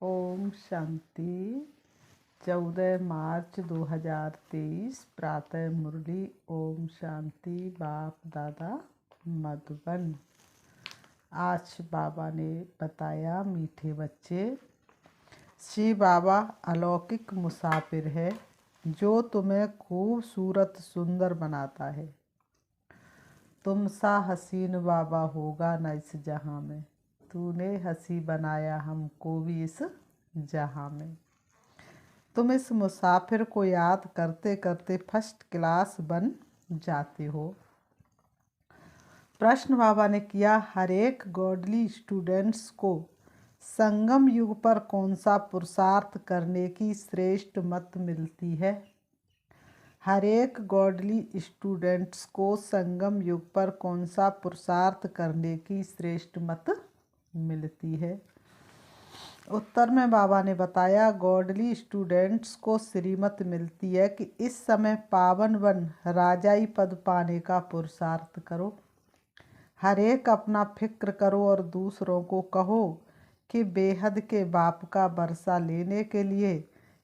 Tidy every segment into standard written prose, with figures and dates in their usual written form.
ओम शांति। 14 मार्च 2023 प्रातः मुरली। ओम शांति। बाप दादा मधुबन। आज बाबा ने बताया, मीठे बच्चे, श्री बाबा अलौकिक मुसाफिर है जो तुम्हें खूबसूरत सुंदर बनाता है। तुम सा हसीन बाबा होगा न इस जहां में। तूने हंसी बनाया हमको भी इस जहां में। तुम इस मुसाफिर को याद करते करते फर्स्ट क्लास बन जाते हो। प्रश्न बाबा ने किया, हर एक गॉडली स्टूडेंट्स को संगम युग पर कौन सा पुरुषार्थ करने की श्रेष्ठ मत मिलती है? हर एक गॉडली स्टूडेंट्स को संगम युग पर कौन सा पुरुषार्थ करने की श्रेष्ठ मत मिलती है? उत्तर में बाबा ने बताया, गॉडली स्टूडेंट्स को श्रीमत मिलती है कि इस समय पावन बन राजाई पद पाने का पुरुषार्थ करो। हर एक अपना फिक्र करो और दूसरों को कहो कि बेहद के बाप का बरसा लेने के लिए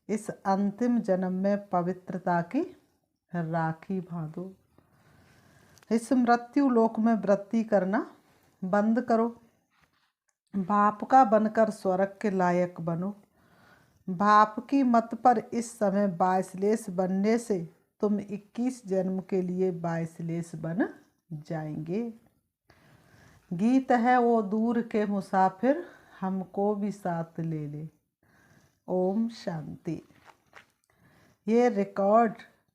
इस अंतिम जन्म में पवित्रता की राखी बांधो। इस मृत्यु लोक में वृत्ति करना बंद करो। बाप का बनकर स्वर्ग के लायक बनो। बाप की मत पर इस समय बाइसलेस बनने से तुम 21 जन्म के लिए बाइसलेस बन जाएंगे। गीत है, वो दूर के मुसाफिर हमको भी साथ ले ले। ओम शांति। ये रिकॉर्ड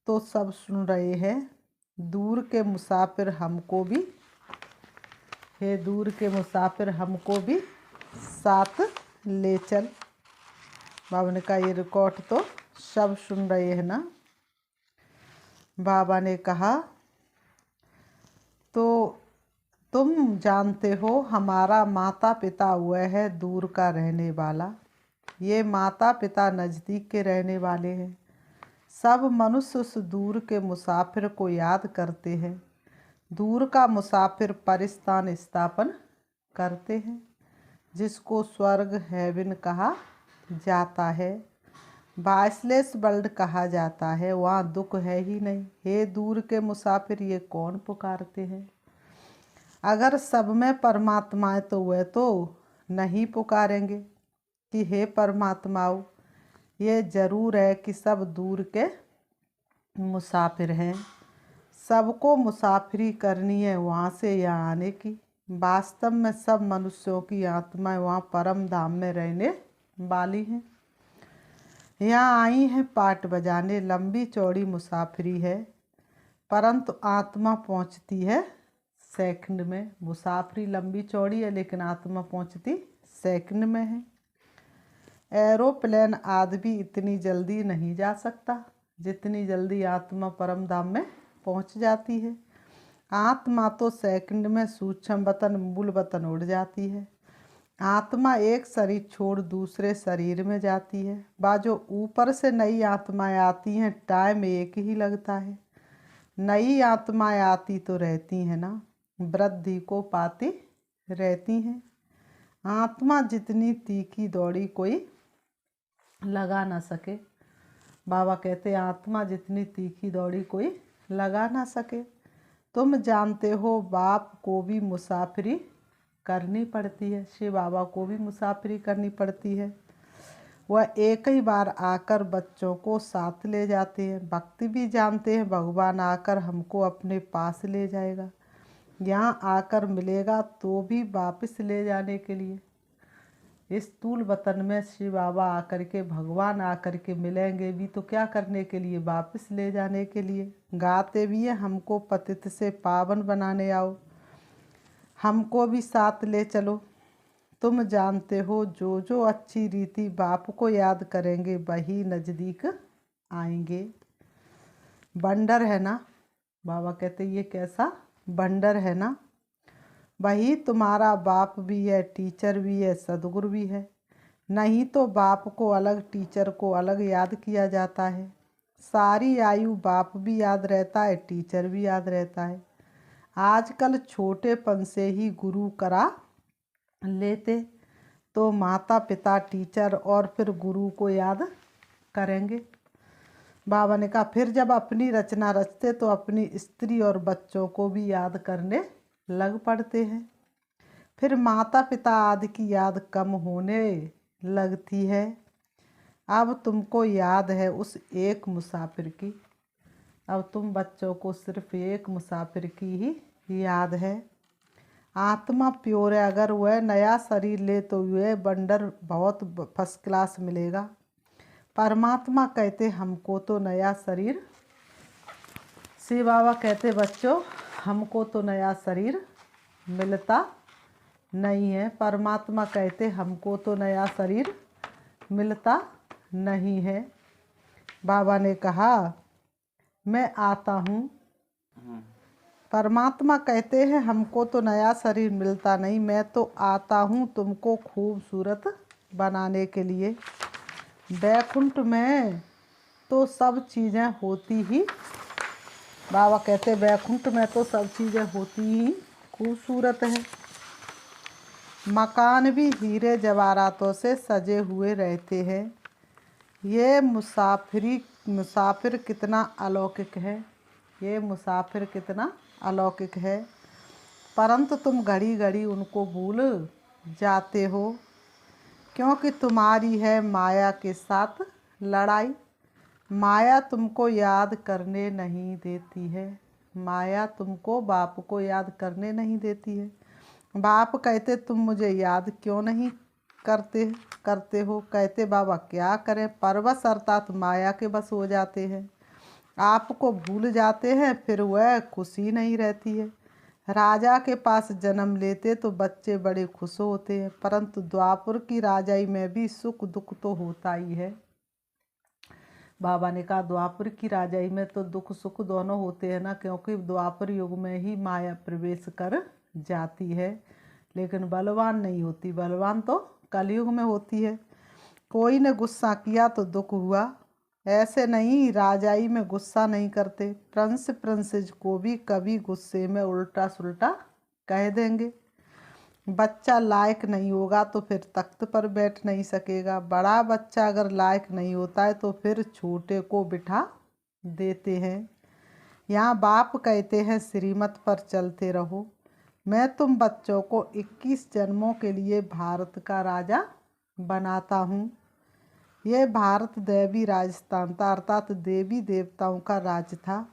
तो सब सुन रहे हैं। दूर के मुसाफिर हमको भी, हे दूर के मुसाफिर हमको भी साथ ले चल। बाबा ने कहा, ये रिकॉर्ड तो सब सुन रहे हैं ना। बाबा ने कहा, तो तुम जानते हो हमारा माता पिता हुआ है दूर का रहने वाला। ये माता पिता नज़दीक के रहने वाले हैं। सब मनुष्य उस दूर के मुसाफिर को याद करते हैं। दूर का मुसाफिर परिस्थान स्थापन करते हैं, जिसको स्वर्ग हेवन कहा जाता है, बाइसलेस वर्ल्ड कहा जाता है। वहाँ दुख है ही नहीं। हे दूर के मुसाफिर, ये कौन पुकारते हैं? अगर सब में परमात्मा है तो वह तो नहीं पुकारेंगे कि हे परमात्माओ। ये जरूर है कि सब दूर के मुसाफिर हैं। सबको मुसाफिरी करनी है वहाँ से यहाँ आने की। वास्तव में सब मनुष्यों की आत्माएं वहाँ परम धाम में रहने वाली हैं। यहाँ आई हैं पाट बजाने। लंबी चौड़ी मुसाफिरी है, परंतु आत्मा पहुँचती है सेकंड में। मुसाफिरी लंबी चौड़ी है, लेकिन आत्मा पहुँचती सेकंड में है। एरोप्लेन आदमी इतनी जल्दी नहीं जा सकता जितनी जल्दी आत्मा परम धाम में पहुँच जाती है। आत्मा तो सेकंड में सूक्ष्म वतन मूल वतन उड़ जाती है। आत्मा एक शरीर छोड़ दूसरे शरीर में जाती है। बाजो ऊपर से नई आत्माएं आती हैं, टाइम एक ही लगता है। नई आत्माएं आती तो रहती हैं ना, वृद्धि को पाती रहती हैं। आत्मा जितनी तीखी दौड़ी कोई लगा ना सके। बाबा कहते हैं, आत्मा जितनी तीखी दौड़ी कोई लगा ना सके। तुम जानते हो बाप को भी मुसाफिरी करनी पड़ती है। श्री बाबा को भी मुसाफिरी करनी पड़ती है। वह एक ही बार आकर बच्चों को साथ ले जाते हैं। भक्ति भी जानते हैं भगवान आकर हमको अपने पास ले जाएगा। यहाँ आकर मिलेगा तो भी वापस ले जाने के लिए। इस तूल वतन में श्री बाबा आकर के, भगवान आकर के मिलेंगे भी तो क्या करने के लिए? वापस ले जाने के लिए। गाते भी हैं, हमको पतित से पावन बनाने आओ, हमको भी साथ ले चलो। तुम जानते हो जो जो अच्छी रीति बाप को याद करेंगे वही नज़दीक आएंगे। बंडर है ना, बाबा कहते ये कैसा बंडर है ना। वही तुम्हारा बाप भी है, टीचर भी है, सदगुरु भी है। नहीं तो बाप को अलग, टीचर को अलग याद किया जाता है। सारी आयु बाप भी याद रहता है, टीचर भी याद रहता है। आजकल छोटेपन से ही गुरु करा लेते, तो माता पिता टीचर और फिर गुरु को याद करेंगे। बाबा ने कहा फिर जब अपनी रचना रचते तो अपनी स्त्री और बच्चों को भी याद करने लग पड़ते हैं। फिर माता पिता आदि की याद कम होने लगती है। अब तुमको याद है उस एक मुसाफिर की। अब तुम बच्चों को सिर्फ एक मुसाफिर की ही याद है। आत्मा प्योर है, अगर वह नया शरीर ले तो वह बंडर बहुत फर्स्ट क्लास मिलेगा। परमात्मा कहते हमको तो नया शरीर, शिव बाबा कहते बच्चों हमको तो नया शरीर मिलता नहीं है। परमात्मा कहते हमको तो नया शरीर मिलता नहीं है। बाबा ने कहा मैं आता हूँ। परमात्मा कहते हैं हमको तो नया शरीर मिलता नहीं, मैं तो आता हूँ तुमको खूबसूरत बनाने के लिए। वैकुंठ में तो सब चीज़ें होती ही, बाबा कहते वैकुंठ में तो सब चीज़ें होती ही खूबसूरत है। मकान भी हीरे जवाहरातों से सजे हुए रहते हैं। ये मुसाफिर कितना अलौकिक है, ये मुसाफिर कितना अलौकिक है। परंतु तुम घड़ी घड़ी उनको भूल जाते हो, क्योंकि तुम्हारी है माया के साथ लड़ाई। माया तुमको याद करने नहीं देती है, माया तुमको बाप को याद करने नहीं देती है। बाप कहते तुम मुझे याद क्यों नहीं करते हो। कहते बाबा क्या करें, परवश अर्थात माया के बस हो जाते हैं, आपको भूल जाते हैं, फिर वह खुशी नहीं रहती है। राजा के पास जन्म लेते तो बच्चे बड़े खुश होते हैं, परंतु द्वापर की राजाई में भी सुख दुख तो होता ही है। बाबा ने कहा द्वापर की राजाई में तो दुख सुख दोनों होते हैं ना, क्योंकि द्वापर युग में ही माया प्रवेश कर जाती है, लेकिन बलवान नहीं होती, बलवान तो कलयुग में होती है। कोई ने गुस्सा किया तो दुख हुआ, ऐसे नहीं राजाई में गुस्सा नहीं करते। प्रिंसेस को भी कभी गुस्से में उल्टा सुल्टा कह देंगे। बच्चा लायक नहीं होगा तो फिर तख्त पर बैठ नहीं सकेगा। बड़ा बच्चा अगर लायक नहीं होता है तो फिर छोटे को बिठा देते हैं। यहाँ बाप कहते हैं श्रीमत पर चलते रहो। मैं तुम बच्चों को 21 जन्मों के लिए भारत का राजा बनाता हूँ। यह भारत दैवी राजस्थान था, अर्थात देवी देवताओं का राज था।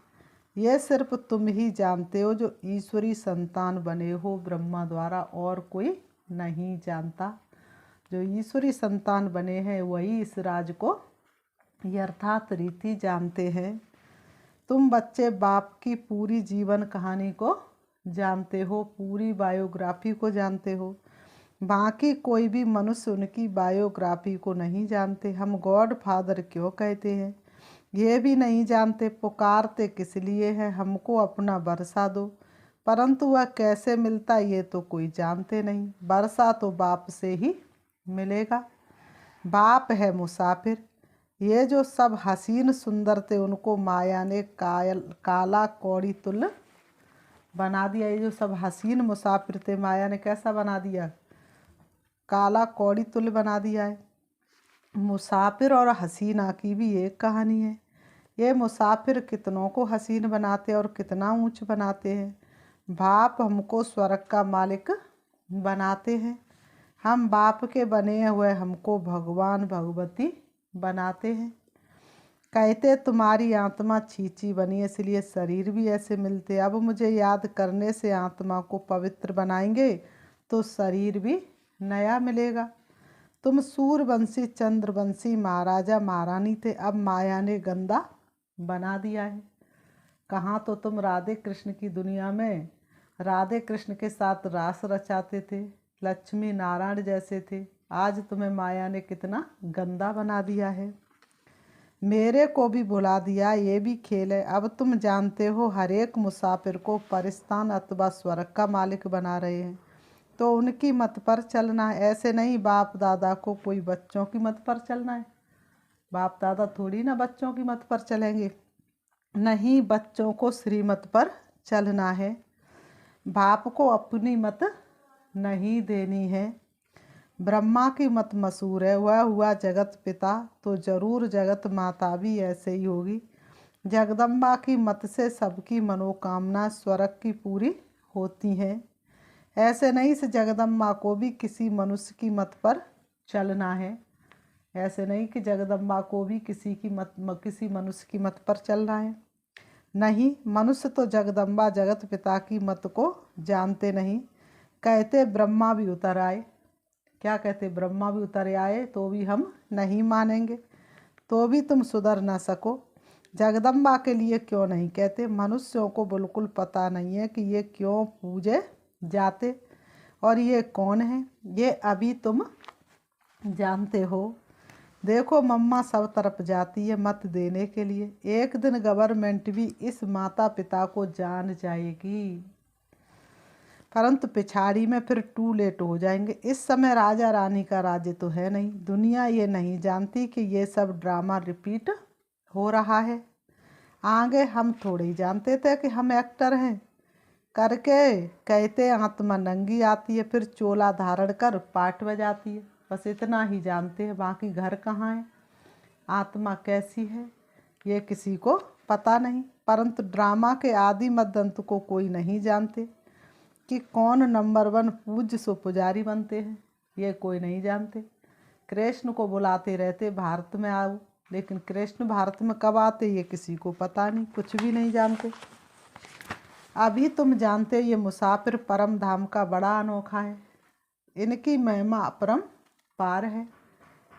यह सिर्फ तुम ही जानते हो जो ईश्वरी संतान बने हो ब्रह्मा द्वारा, और कोई नहीं जानता। जो ईश्वरी संतान बने हैं वही इस राज को यथार्थ रीति जानते हैं। तुम बच्चे बाप की पूरी जीवन कहानी को जानते हो, पूरी बायोग्राफी को जानते हो। बाकी कोई भी मनुष्य उनकी बायोग्राफी को नहीं जानते। हम गॉड फादर क्यों कहते हैं ये भी नहीं जानते। पुकारते किस लिए है, हमको अपना बरसा दो, परंतु वह कैसे मिलता ये तो कोई जानते नहीं। बरसा तो बाप से ही मिलेगा। बाप है मुसाफिर। ये जो सब हसीन सुंदर थे उनको माया ने काला कौड़ी तुल्य बना दिया। ये जो सब हसीन मुसाफिर थे माया ने कैसा बना दिया, काला कौड़ी तुल्य बना दिया है। मुसाफिर और हसीना की भी एक कहानी है। ये मुसाफिर कितनों को हसीन बनाते और कितना ऊंच बनाते हैं। बाप हमको स्वर्ग का मालिक बनाते हैं, हम बाप के बने हुए हमको भगवान भगवती बनाते हैं। कहते तुम्हारी आत्मा छींची बनी है इसलिए शरीर भी ऐसे मिलते। अब मुझे याद करने से आत्मा को पवित्र बनाएंगे तो शरीर भी नया मिलेगा। तुम सूर्यवंशी चंद्रवंशी महाराजा महारानी थे, अब माया ने गंदा बना दिया है। कहाँ तो तुम राधे कृष्ण की दुनिया में राधे कृष्ण के साथ रास रचाते थे, लक्ष्मी नारायण जैसे थे। आज तुम्हें माया ने कितना गंदा बना दिया है। मेरे को भी भुला दिया, ये भी खेल है। अब तुम जानते हो हर एक मुसाफिर को परिस्तान अथवा स्वर्ग का मालिक बना रहे हैं, तो उनकी मत पर चलना है। ऐसे नहीं बाप दादा को कोई बच्चों की मत पर चलना है। बाप दादा थोड़ी ना बच्चों की मत पर चलेंगे, नहीं, बच्चों को श्रीमत पर चलना है। बाप को अपनी मत नहीं देनी है। ब्रह्मा की मत मशहूर है, वह हुआ जगत पिता, तो जरूर जगत माता भी ऐसे ही होगी। जगदम्बा की मत से सबकी मनोकामना स्वर्ग की पूरी होती हैं। ऐसे नहीं से जगदम्बा को भी किसी मनुष्य की मत पर चलना है। ऐसे नहीं कि जगदम्बा को भी किसी मनुष्य की मत पर चलना है। नहीं, मनुष्य तो जगदम्बा जगत पिता की मत को जानते नहीं। कहते ब्रह्मा भी उतर आए। क्या कहते? ब्रह्मा भी उतर आए तो भी हम नहीं मानेंगे, तो भी तुम सुधर ना सको। जगदम्बा के लिए क्यों नहीं कहते? मनुष्यों को बिल्कुल पता नहीं है कि ये क्यों पूजे जाते और ये कौन है, ये अभी तुम जानते हो। देखो मम्मा सब तरफ जाती है मत देने के लिए, एक दिन गवर्नमेंट भी इस माता पिता को जान जाएगी, परंतु पिछाड़ी में फिर टू लेट हो जाएंगे। इस समय राजा रानी का राज्य तो है नहीं। दुनिया ये नहीं जानती कि ये सब ड्रामा रिपीट हो रहा है। आगे हम थोड़े ही जानते थे कि हम एक्टर हैं करके कहते आत्मा नंगी आती है, फिर चोला धारण कर पाठ बजाती है। बस इतना ही जानते हैं, बाकी घर कहाँ है, आत्मा कैसी है, ये किसी को पता नहीं। परंतु ड्रामा के आदि मध्य अंत को कोई नहीं जानते कि कौन नंबर 1 पूज्य सो पुजारी बनते हैं, ये कोई नहीं जानते। कृष्ण को बुलाते रहते भारत में आओ, लेकिन कृष्ण भारत में कब आते ये किसी को पता नहीं, कुछ भी नहीं जानते। अभी तुम जानते हो ये मुसाफिर परम धाम का बड़ा अनोखा है, इनकी महिमा अपरंपार है।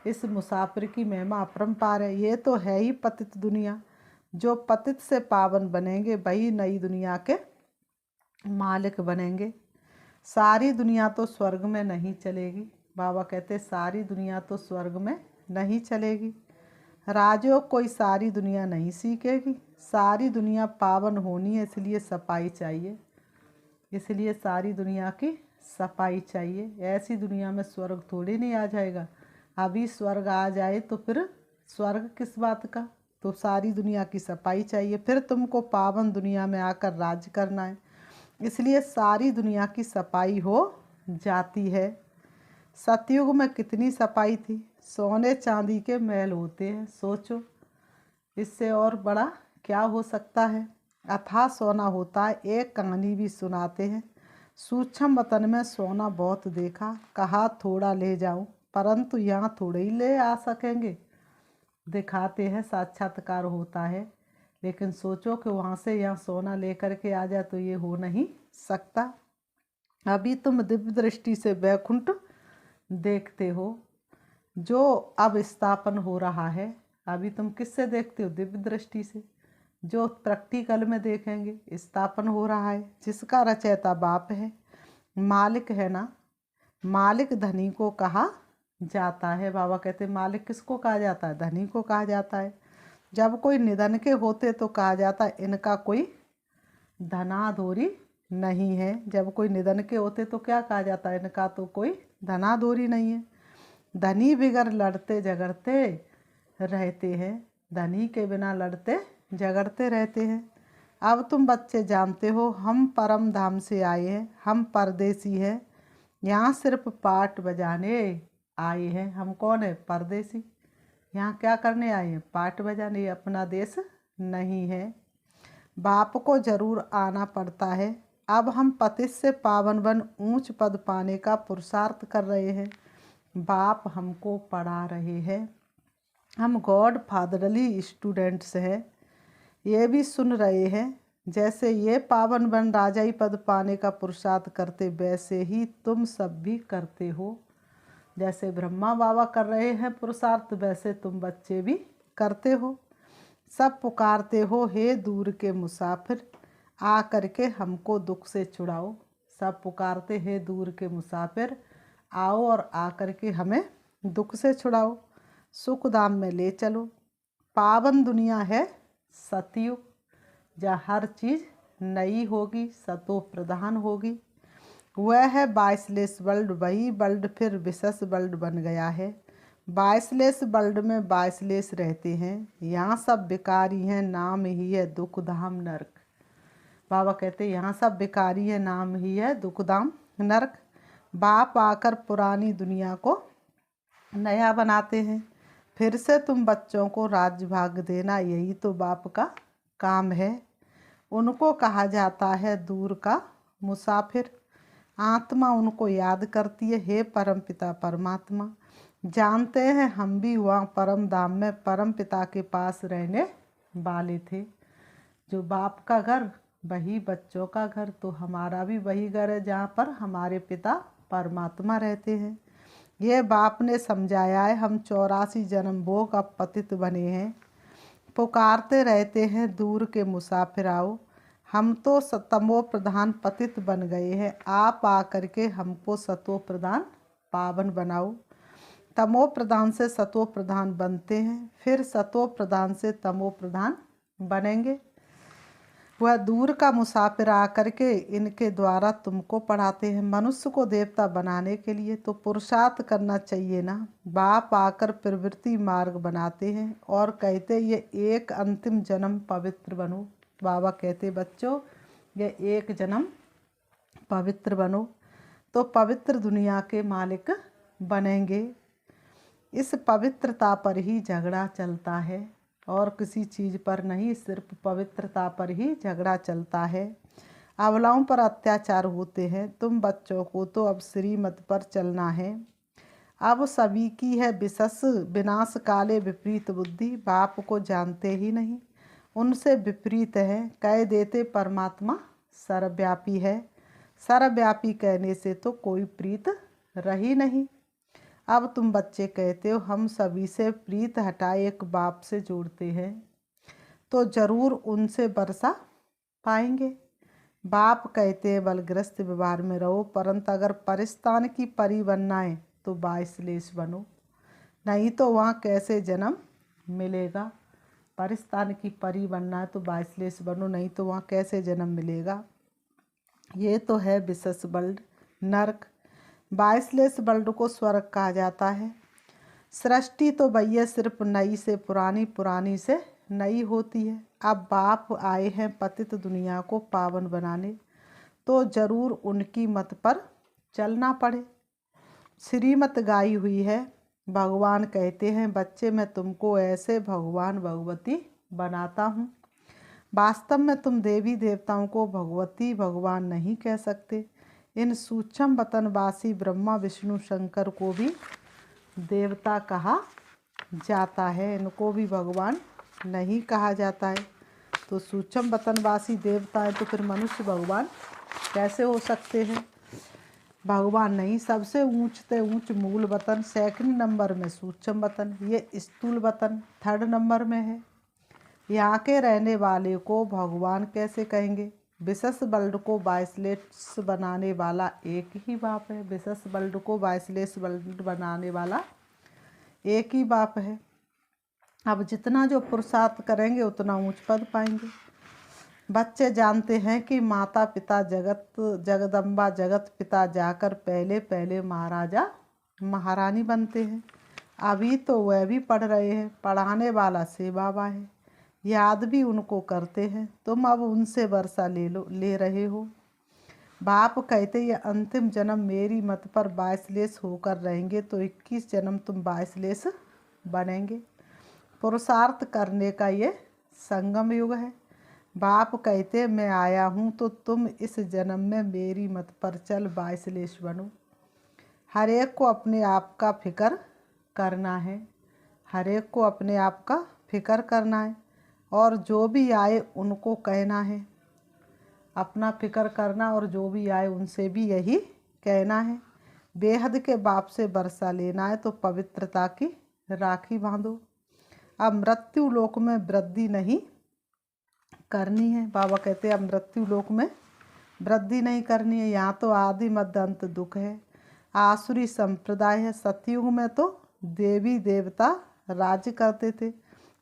इस मुसाफिर की महिमा अपरंपार है। ये तो है ही पतित दुनिया, जो पतित से पावन बनेंगे वही नई दुनिया के मालिक बनेंगे। सारी दुनिया तो स्वर्ग में नहीं चलेगी। बाबा कहते सारी दुनिया तो स्वर्ग में नहीं चलेगी। राजयोग कोई सारी दुनिया नहीं सीखेगी। सारी दुनिया पावन होनी है, इसलिए सफाई चाहिए, इसलिए सारी दुनिया की सफाई चाहिए। ऐसी दुनिया में स्वर्ग थोड़ी नहीं आ जाएगा। अभी स्वर्ग आ जाए तो फिर स्वर्ग किस बात का? तो सारी दुनिया की सफाई चाहिए, फिर तुमको पावन दुनिया में आकर राज करना है, इसलिए सारी दुनिया की सफाई हो जाती है। सतयुग में कितनी सफाई थी, सोने चांदी के महल होते हैं। सोचो इससे और बड़ा क्या हो सकता है। अथाह सोना होता है। एक कहानी भी सुनाते हैं। सूक्ष्म वतन में सोना बहुत देखा, कहा थोड़ा ले जाऊं, परंतु यहाँ थोड़े ही ले आ सकेंगे। दिखाते हैं साक्षात्कार होता है, लेकिन सोचो कि वहाँ से यहाँ सोना लेकर के आ जाए तो ये हो नहीं सकता। अभी तुम दिव्य दृष्टि से वैकुंठ देखते हो जो अब स्थापन हो रहा है। अभी तुम किससे देखते हो? दिव्य दृष्टि से। जो प्रैक्टिकल में देखेंगे स्थापन हो रहा है, जिसका रचयिता बाप है, मालिक है ना। मालिक धनी को कहा जाता है। बाबा कहते मालिक किसको कहा जाता है? धनी को कहा जाता है। जब कोई निधन के होते तो कहा जाता है इनका कोई धनाधोरी नहीं है। जब कोई निधन के होते तो क्या कहा जाता है? इनका तो कोई धनाधोरी नहीं है। धनी बिगर लड़ते झगड़ते रहते हैं, धनी के बिना लड़ते झगड़ते रहते हैं। अब तुम बच्चे जानते हो हम परम धाम से आए हैं, हम परदेसी हैं, यहाँ सिर्फ पाठ बजाने आए हैं। हम कौन है? परदेसी। यहाँ क्या करने आए हैं? पाठ बजाने। अपना देश नहीं है। बाप को जरूर आना पड़ता है। अब हम पतित से पावन बन ऊंच पद पाने का पुरुषार्थ कर रहे हैं। बाप हमको पढ़ा रहे हैं। हम गॉड फादरली स्टूडेंट्स हैं। ये भी सुन रहे हैं। जैसे ये पावन बन राजाई पद पाने का पुरुषार्थ करते, वैसे ही तुम सब भी करते हो। जैसे ब्रह्मा बाबा कर रहे हैं पुरुषार्थ, वैसे तुम बच्चे भी करते हो। सब पुकारते हो हे दूर के मुसाफिर, आ करके हमको दुख से छुड़ाओ। सब पुकारते हे दूर के मुसाफिर, आओ और आ करके हमें दुख से छुड़ाओ, सुख धाम में ले चलो। पावन दुनिया है सतयुग, जहाँ हर चीज़ नई होगी, सतो प्रधान होगी। वह है 22 वर्ल्ड, वही वर्ल्ड फिर विशेष वर्ल्ड बन गया है। 22 वर्ल्ड में 22 रहते हैं। यहाँ सब बेकारी हैं, नाम ही है दुख धाम नरक। बाबा कहते हैं यहाँ सब बेकारी है, नाम ही है दुख धाम नरक। बाप आकर पुरानी दुनिया को नया बनाते हैं। फिर से तुम बच्चों को राज्य भाग देना, यही तो बाप का काम है। उनको कहा जाता है दूर का मुसाफिर। आत्मा उनको याद करती है, हे परमपिता परमात्मा, जानते हैं हम भी वहाँ परम धाम में परम पिता के पास रहने वाले थे। जो बाप का घर वही बच्चों का घर, तो हमारा भी वही घर है जहाँ पर हमारे पिता परमात्मा रहते हैं। ये बाप ने समझाया है। हम 84 जन्म भोग अब पतित बने हैं, पुकारते रहते हैं दूर के मुसाफिर आओ। हम तो तमो प्रधान पतित बन गए हैं, आप आकर के हमको सतो प्रधान पावन बनाओ। तमो प्रधान से सतो प्रधान बनते हैं, फिर सतो प्रधान से तमो प्रधान बनेंगे। वह दूर का मुसाफिर आकर के इनके द्वारा तुमको पढ़ाते हैं। मनुष्य को देवता बनाने के लिए तो पुरुषार्थ करना चाहिए ना। बाप आकर प्रवृत्ति मार्ग बनाते हैं और कहते ये एक अंतिम जन्म पवित्र बनो। बाबा कहते बच्चों ये एक जन्म पवित्र बनो तो पवित्र दुनिया के मालिक बनेंगे। इस पवित्रता पर ही झगड़ा चलता है और किसी चीज़ पर नहीं, सिर्फ पवित्रता पर ही झगड़ा चलता है। अबलाओं पर अत्याचार होते हैं। तुम बच्चों को तो अब श्रीमत पर चलना है। अब सभी की है विनाश काले विपरीत बुद्धि। बाप को जानते ही नहीं, उनसे विपरीत है। कह देते परमात्मा सर्वव्यापी है। सर्वव्यापी कहने से तो कोई प्रीत रही नहीं। अब तुम बच्चे कहते हो हम सभी से प्रीत हटाए एक बाप से जोड़ते हैं, तो जरूर उनसे वर्षा पाएंगे। बाप कहते हैं बलग्रस्त व्यवहार में रहो, परंतु अगर परिस्तान की परी बनना है तो बाइसलेस बनो, नहीं तो वहाँ कैसे जन्म मिलेगा। परिस्तान की परी बनना है तो बाइसलेस बनो, नहीं तो वहाँ कैसे जन्म मिलेगा। ये तो है विशेष वर्ल्ड नरक। बाइसलेस वर्ल्ड को स्वर्ग कहा जाता है। सृष्टि तो भैया सिर्फ नई से पुरानी, पुरानी से नई होती है। अब बाप आए हैं पतित दुनिया को पावन बनाने, तो जरूर उनकी मत पर चलना पड़े। श्रीमत गाई हुई है। भगवान कहते हैं बच्चे मैं तुमको ऐसे भगवान भगवती बनाता हूँ। वास्तव में तुम देवी देवताओं को भगवती भगवान नहीं कह सकते। इन सूक्ष्म वतनवासी ब्रह्मा विष्णु शंकर को भी देवता कहा जाता है, इनको भी भगवान नहीं कहा जाता है। तो सूक्ष्म वतनवासी देवता है तो फिर मनुष्य भगवान कैसे हो सकते हैं। भगवान नहीं, सबसे ऊंचते ऊंच मूल वतन, सेकंड नंबर में सूक्ष्म वतन, ये स्थूल वतन थर्ड नंबर में है। यहाँ के रहने वाले को भगवान कैसे कहेंगे। विशेष वर्ल्ड को बाइसलेस बनाने वाला एक ही बाप है। विशेष वर्ल्ड को बाइसलेस वर्ल्ड बनाने वाला एक ही बाप है। अब जितना जो पुरुषार्थ करेंगे उतना ऊंच पद पाएंगे। बच्चे जानते हैं कि माता पिता जगदम्बा जगत पिता जाकर पहले पहले महाराजा महारानी बनते हैं। अभी तो वह भी पढ़ रहे हैं, पढ़ाने वाला से बाबा है, याद भी उनको करते हैं। तुम अब उनसे वर्षा ले रहे हो। बाप कहते ये अंतिम जन्म मेरी मत पर बाइसलेस होकर रहेंगे तो 21 जन्म तुम बाइसलेस बनेंगे। पुरुषार्थ करने का ये संगम युग है। बाप कहते मैं आया हूँ तो तुम इस जन्म में मेरी मत पर चल बाइसलेस बनो। हर एक को अपने आप का फिक्र करना है। हर एक को अपने आप का फिक्र करना है और जो भी आए उनको कहना है। अपना फिक्र करना और जो भी आए उनसे भी यही कहना है। बेहद के बाप से वर्षा लेना है तो पवित्रता की राखी बांधो। अब मृत्यु लोक में वृद्धि नहीं करनी है। बाबा कहते हैं अब मृत्यु लोक में वृद्धि नहीं करनी है। यहाँ तो आदि मध्य अंत दुख है। आसुरी संप्रदाय है। सतयुग में तो देवी देवता राज्य करते थे,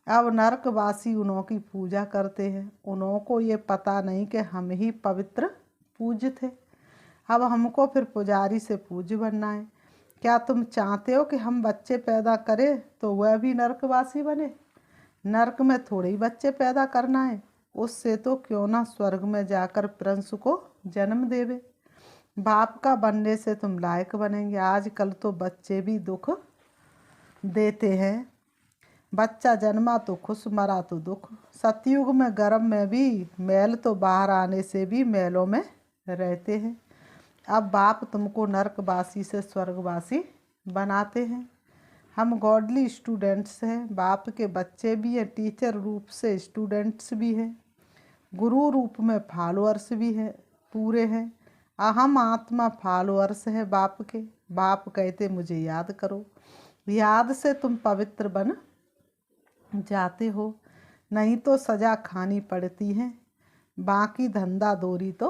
अब नरकवासी उन्हों की पूजा करते हैं। उन्हों को ये पता नहीं कि हम ही पवित्र पूज्य थे। अब हमको फिर पुजारी से पूज्य बनना है। क्या तुम चाहते हो कि हम बच्चे पैदा करें तो वह भी नरकवासी बने। नरक में थोड़े ही बच्चे पैदा करना है, उससे तो क्यों ना स्वर्ग में जाकर प्रिंस को जन्म देवे। बाप का बनने से तुम लायक बनेंगे। आजकल तो बच्चे भी दुख देते हैं। बच्चा जन्मा तो खुश, मरा तो दुख। सतयुग में गर्भ में भी मैल, तो बाहर आने से भी मैलों में रहते हैं। अब बाप तुमको नरकवासी से स्वर्गवासी बनाते हैं। हम गॉडली स्टूडेंट्स हैं। बाप के बच्चे भी हैं, टीचर रूप से स्टूडेंट्स भी हैं, गुरु रूप में फॉलोअर्स भी हैं, पूरे हैं। अहम आत्मा फॉलोअर्स है बाप के। बाप कहते मुझे याद करो। याद से तुम पवित्र बन जाते हो, नहीं तो सजा खानी पड़ती है। बाकी धंधा दोरी तो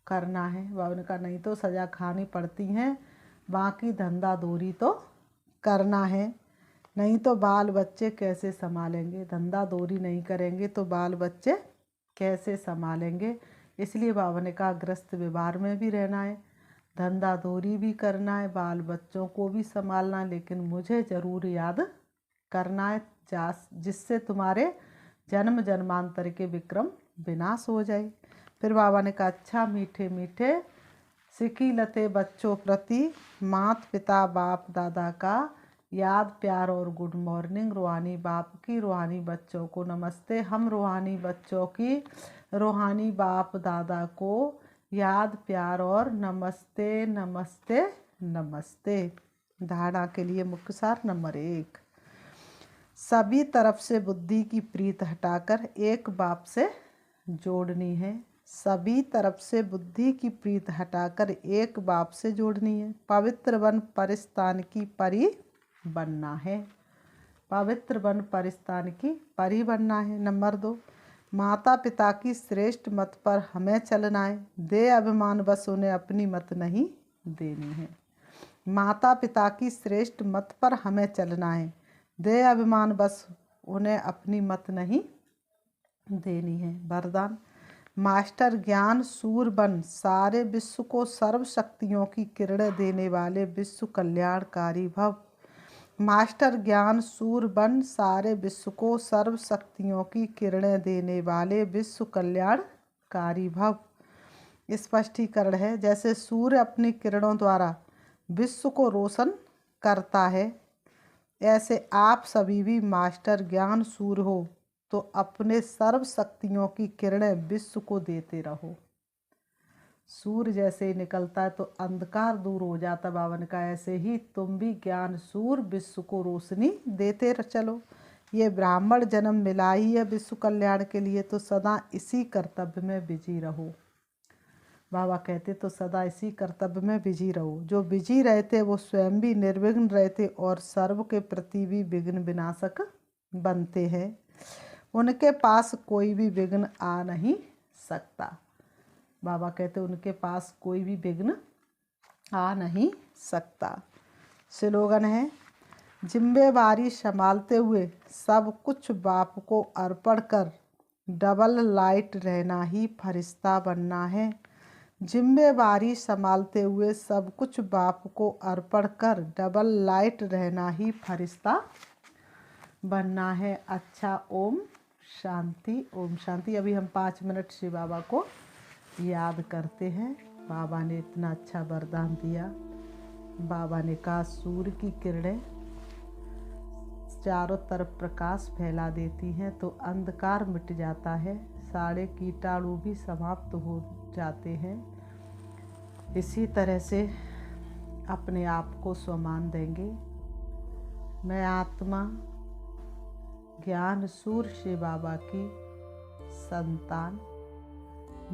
करना है। बाबा ने कहा नहीं तो सजा खानी पड़ती है, बाकी धंधा दोरी तो करना है। नहीं तो बाल बच्चे कैसे संभालेंगे? धंधा दोरी नहीं करेंगे तो बाल बच्चे कैसे संभालेंगे? इसलिए बाबा ने कहा ग्रस्त व्यवहार में भी रहना है, धंधा दोरी भी करना है, बाल बच्चों को भी संभालना है, लेकिन मुझे ज़रूर याद करना है, जिससे तुम्हारे जन्म जन्मांतर के विक्रम विनाश हो जाए। फिर बाबा ने कहा अच्छा मीठे मीठे सिकी लते बच्चों प्रति मात पिता बाप दादा का याद प्यार और गुड मॉर्निंग। रूहानी बाप की रूहानी बच्चों को नमस्ते। हम रूहानी बच्चों की रूहानी बाप दादा को याद प्यार और नमस्ते नमस्ते नमस्ते। धारणा के लिए मुख्य सार नंबर 1, सभी तरफ से बुद्धि की प्रीत हटाकर एक बाप से जोड़नी है। सभी तरफ से बुद्धि की प्रीत हटाकर एक बाप से जोड़नी है। पवित्र वन परिस्तान की परी बनना है। पवित्र वन परिस्तान की परी बनना है। नंबर 2, माता पिता की श्रेष्ठ मत पर हमें चलना है। दे अभिमान बस उन्हें अपनी मत नहीं देनी है। माता पिता की श्रेष्ठ मत पर हमें चलना है। दे अभिमान बस उन्हें अपनी मत नहीं देनी है। वरदान, मास्टर ज्ञान सूर बन सारे विश्व को सर्व शक्तियों की किरणें देने वाले विश्व कल्याणकारी भव। मास्टर ज्ञान सूर बन सारे विश्व को सर्व शक्तियों की किरणें देने वाले विश्व कल्याणकारी भव। स्पष्टीकरण है, जैसे सूर्य अपनी किरणों द्वारा विश्व को रोशन करता है, ऐसे आप सभी भी मास्टर ज्ञान सूर्य हो तो अपने सर्व शक्तियों की किरणें विश्व को देते रहो। सूर्य जैसे ही निकलता है तो अंधकार दूर हो जाता। बाबा ने कहा ऐसे ही तुम भी ज्ञान सूर्य विश्व को रोशनी देते चलो। ये ब्राह्मण जन्म मिला ही है विश्व कल्याण के लिए, तो सदा इसी कर्तव्य में बिजी रहो। बाबा कहते तो सदा इसी कर्तव्य में बिजी रहो। जो बिजी रहते वो स्वयं भी निर्विघ्न रहते और सर्व के प्रति भी विघ्न विनाशक बनते हैं। उनके पास कोई भी विघ्न आ नहीं सकता। बाबा कहते उनके पास कोई भी विघ्न आ नहीं सकता। स्लोगन है, जिम्मेवारी संभालते हुए सब कुछ बाप को अर्पण कर डबल लाइट रहना ही फरिश्ता बनना है। जिम्मेवारी संभालते हुए सब कुछ बाप को अर्पण कर डबल लाइट रहना ही फरिश्ता बनना है। अच्छा, ओम शांति, ओम शांति। अभी हम 5 मिनट शिव बाबा को याद करते हैं। बाबा ने इतना अच्छा वरदान दिया। बाबा ने कहा सूर्य की किरणें चारों तरफ प्रकाश फैला देती हैं तो अंधकार मिट जाता है, सारे कीटाणु भी समाप्त हो जाते हैं। इसी तरह से अपने आप को स्वमान देंगे। मैं आत्मा ज्ञान सूर्य शिव बाबा की संतान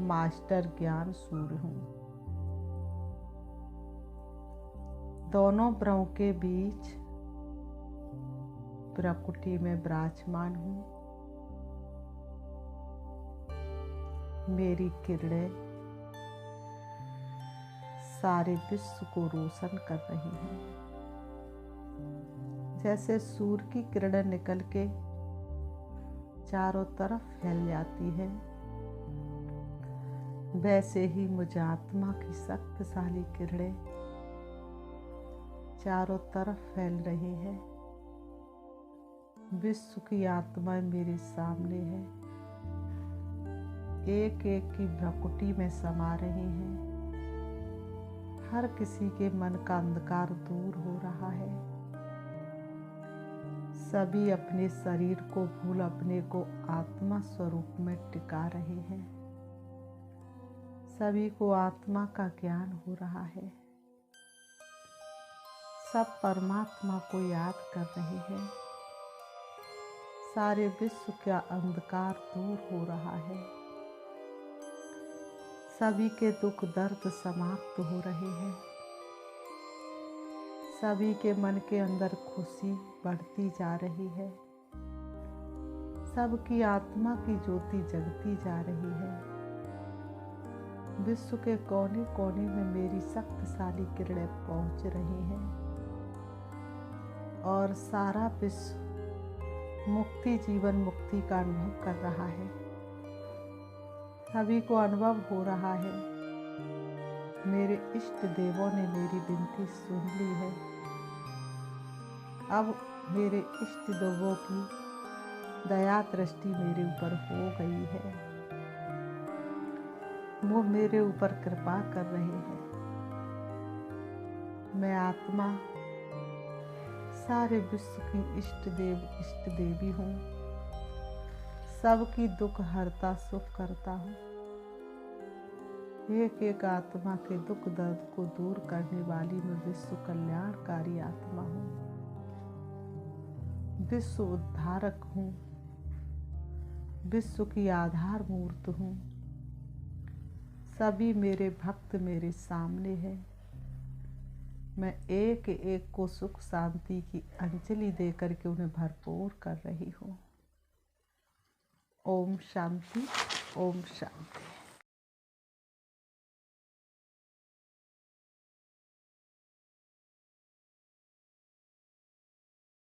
मास्टर ज्ञान सूर्य हूँ। दोनों ब्रह्म के बीच प्रकृति में विराजमान हूँ। मेरी किरणें सारे विश्व को रोशन कर रही हैं। जैसे सूर्य की किरणें निकल के चारों तरफ फैल जाती है, वैसे ही मुझे आत्मा की शक्तिशाली किरणें चारों तरफ फैल रही है। विश्व की आत्मा मेरे सामने है, एक एक की भ्रकुटी में समा रही हैं। हर किसी के मन का अंधकार दूर हो रहा है। सभी अपने शरीर को भूल अपने को आत्मा स्वरूप में टिका रहे हैं। सभी को आत्मा का ज्ञान हो रहा है। सब परमात्मा को याद कर रहे हैं। सारे विश्व का अंधकार दूर हो रहा है। सभी के दुख दर्द समाप्त हो रहे हैं। सभी के मन के अंदर खुशी बढ़ती जा रही है। सबकी आत्मा की ज्योति जगती जा रही है। विश्व के कोने कोने में मेरी शक्तिशाली किरणें पहुंच रही हैं और सारा विश्व मुक्ति जीवन मुक्ति का अनुभव कर रहा है। सभी को अनुभव हो रहा है मेरे इष्ट देवों ने मेरी विनती सुन ली है। अब मेरे इष्ट देवों की दया दृष्टि मेरे ऊपर हो गई है। वो मेरे ऊपर कृपा कर रहे हैं। मैं आत्मा सारे विश्व की इष्ट देवी हूँ। सबकी दुख हरता सुख करता हूँ। एक एक आत्मा के दुख दर्द को दूर करने वाली मैं विश्व कल्याणकारी आत्मा हूँ। विश्व उद्धारक हूँ। विश्व की आधार मूर्त हूँ। सभी मेरे भक्त मेरे सामने हैं। मैं एक एक को सुख शांति की अंजलि देकर के उन्हें भरपूर कर रही हूँ। ओम शांति, ओम शांति।